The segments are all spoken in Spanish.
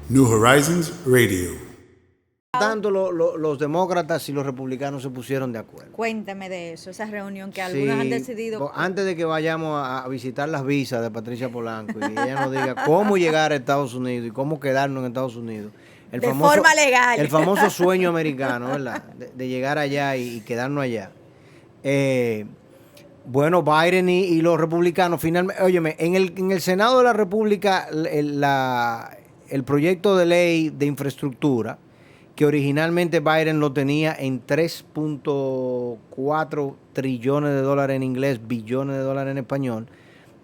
New Horizons Radio. Tanto los demócratas y los republicanos se pusieron de acuerdo. Cuéntame de eso, esa reunión que Sí, algunos han decidido. antes de que vayamos a visitar las visas de Patricia Polanco y ella nos diga cómo llegar a Estados Unidos y cómo quedarnos en Estados Unidos. De forma legal. El famoso sueño americano, ¿verdad? De llegar allá y quedarnos allá. Bueno, Biden y los republicanos finalmente, óyeme, en el Senado de la República el proyecto de ley de infraestructura, que originalmente Biden lo tenía en 3.4 trillones de dólares en inglés, billones de dólares en español,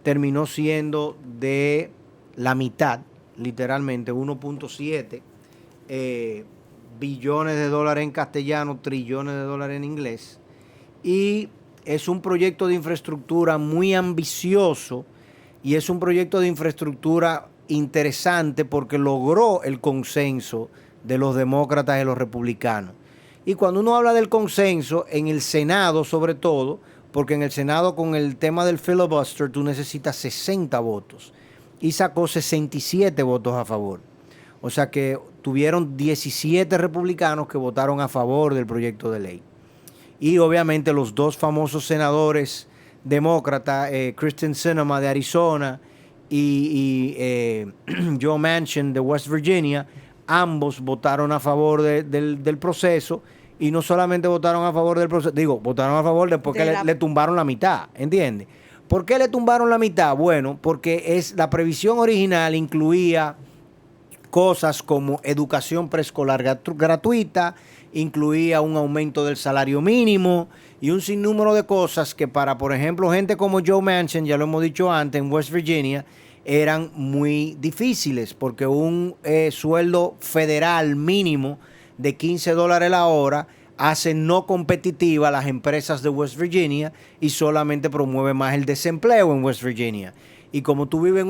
terminó siendo de la mitad, literalmente 1.7 billones de dólares en castellano, trillones de dólares en inglés. Y es un proyecto de infraestructura muy ambicioso y es un proyecto de infraestructura interesante porque logró el consenso de los demócratas y los republicanos. Y cuando uno habla del consenso, en el Senado sobre todo, porque en el Senado con el tema del filibuster tú necesitas 60 votos y sacó 67 votos a favor. O sea que tuvieron 17 republicanos que votaron a favor del proyecto de ley. Y obviamente los dos famosos senadores demócratas, Kyrsten Sinema de Arizona y Joe Manchin de West Virginia, ambos votaron a favor del proceso y no solamente votaron a favor del proceso, votaron a favor de porque le tumbaron la mitad, ¿entiendes? ¿Por qué le tumbaron la mitad? Bueno, porque la previsión original incluía cosas como educación preescolar gratuita, incluía un aumento del salario mínimo y un sinnúmero de cosas que para, por ejemplo, gente como Joe Manchin, ya lo hemos dicho antes, en West Virginia, eran muy difíciles porque un sueldo federal mínimo de $15 la hora hace no competitiva a las empresas de West Virginia y solamente promueve más el desempleo en West Virginia. Y como tú vives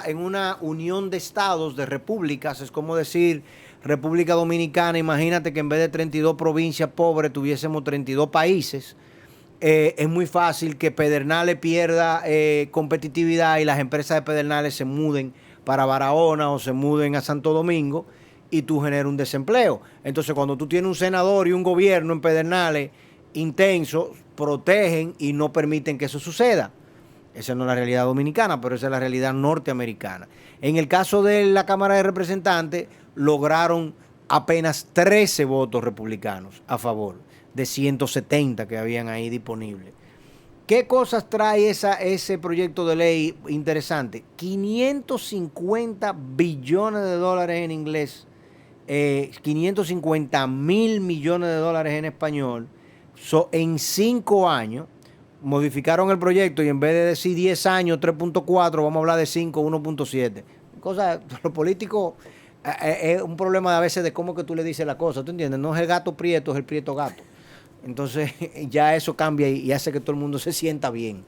en una unión de estados, de repúblicas, es como decir República Dominicana, imagínate que en vez de 32 provincias pobres tuviésemos 32 países. Es muy fácil que Pedernales pierda competitividad y las empresas de Pedernales se muden para Barahona o se muden a Santo Domingo y tú generas un desempleo. Entonces, cuando tú tienes un senador y un gobierno en Pedernales intenso, protegen y no permiten que eso suceda. Esa no es la realidad dominicana, pero esa es la realidad norteamericana. En el caso de la Cámara de Representantes, lograron apenas 13 votos republicanos a favor de 170 que habían ahí disponibles. ¿Qué cosas trae ese proyecto de ley interesante? 550 billones de dólares en inglés, 550 mil millones de dólares en español, en 5 años. Modificaron el proyecto y en vez de decir 10 años, 3.4, vamos a hablar de 5, 1.7. Los políticos, es un problema a veces de cómo que tú le dices la cosa, ¿tú entiendes? No es el gato prieto, es el prieto gato. Entonces ya eso cambia y hace que todo el mundo se sienta bien.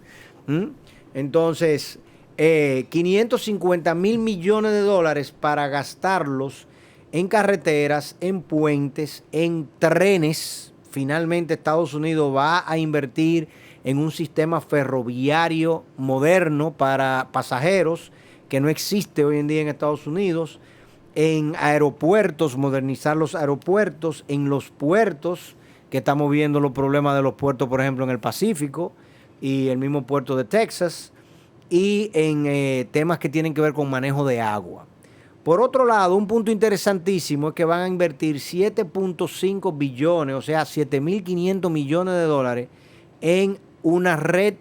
Entonces, 550 mil millones de dólares para gastarlos en carreteras, en puentes, en trenes. Finalmente Estados Unidos va a invertir en un sistema ferroviario moderno para pasajeros que no existe hoy en día en Estados Unidos, en aeropuertos, modernizar los aeropuertos, en los puertos, que estamos viendo los problemas de los puertos, por ejemplo, en el Pacífico y el mismo puerto de Texas, y en temas que tienen que ver con manejo de agua. Por otro lado, un punto interesantísimo es que van a invertir 7.5 billones, o sea, 7.500 millones de dólares en una red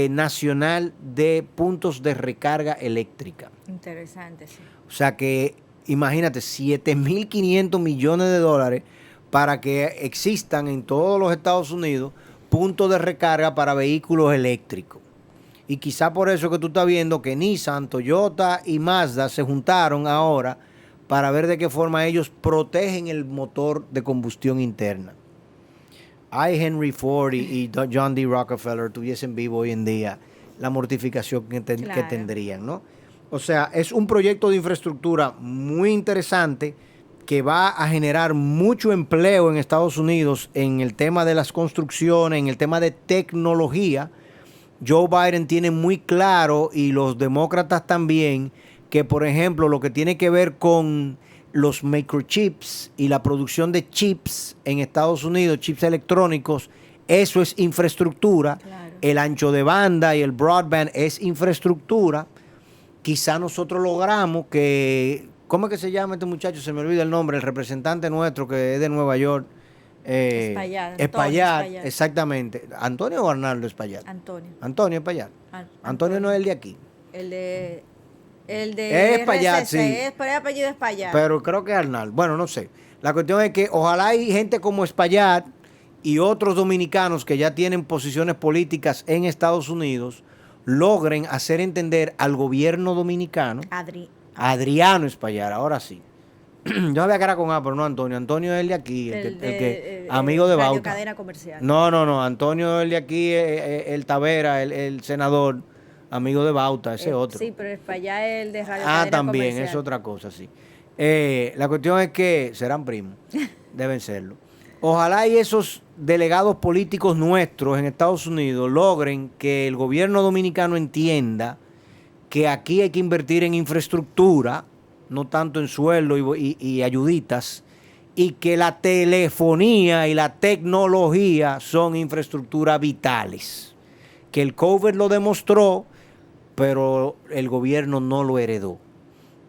nacional de puntos de recarga eléctrica. Interesante, sí. O sea que, imagínate, 7.500 millones de dólares para que existan en todos los Estados Unidos puntos de recarga para vehículos eléctricos. Y quizá por eso que tú estás viendo que Nissan, Toyota y Mazda se juntaron ahora para ver de qué forma ellos protegen el motor de combustión interna. Henry Ford y John D. Rockefeller tuviesen vivo hoy en día, la mortificación que tendrían, ¿no? O sea, es un proyecto de infraestructura muy interesante que va a generar mucho empleo en Estados Unidos en el tema de las construcciones, en el tema de tecnología. Joe Biden tiene muy claro, y los demócratas también, que, por ejemplo, lo que tiene que ver con los microchips y la producción de chips en Estados Unidos, chips electrónicos, eso es infraestructura. Claro. El ancho de banda y el broadband es infraestructura. Quizá nosotros logramos que, ¿cómo es que se llama este muchacho? Se me olvida el nombre, el representante nuestro que es de Nueva York. Espaillat, Espaillat, Espaillat. exactamente. ¿Antonio o Arnaldo Espaillat? Antonio. Antonio Espaillat. Antonio no es el de aquí. El de Es Espaillat, RCC, sí. pero el apellido es Espaillat. Pero creo que Arnaldo. Bueno, no sé. La cuestión es que ojalá hay gente como Espaillat y otros dominicanos que ya tienen posiciones políticas en Estados Unidos logren hacer entender al gobierno dominicano, Adriano Espaillat, ahora sí. Yo sabía que era con A, pero no Antonio. Antonio es el de aquí, amigo de Bauta. Cadena Comercial. No. Antonio es el de aquí, el Tavera, el senador, amigo de Bauta, ese otro. Sí, pero Espaillat es el de Radio Cadena También, Comercial. es otra cosa, sí. La cuestión es que serán primos, deben serlo. Ojalá y esos delegados políticos nuestros en Estados Unidos logren que el gobierno dominicano entienda que aquí hay que invertir en infraestructura, no tanto en sueldo y ayuditas, y que la telefonía y la tecnología son infraestructuras vitales. Que el COVID lo demostró, pero el gobierno no lo heredó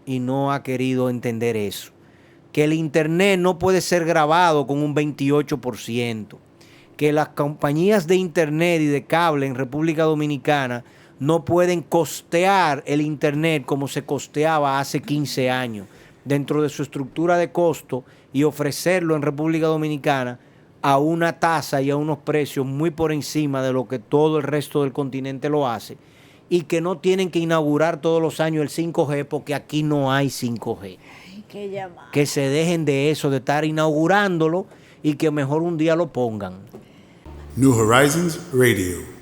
y no ha querido entender eso. Que el internet no puede ser grabado con un 28%. Que las compañías de internet y de cable en República Dominicana no pueden costear el internet como se costeaba hace 15 años dentro de su estructura de costo y ofrecerlo en República Dominicana a una tasa y a unos precios muy por encima de lo que todo el resto del continente lo hace, y que no tienen que inaugurar todos los años el 5G porque aquí no hay 5G. Ay, qué llamada. Que se dejen de eso, de estar inaugurándolo, y que mejor un día lo pongan. New Horizons Radio.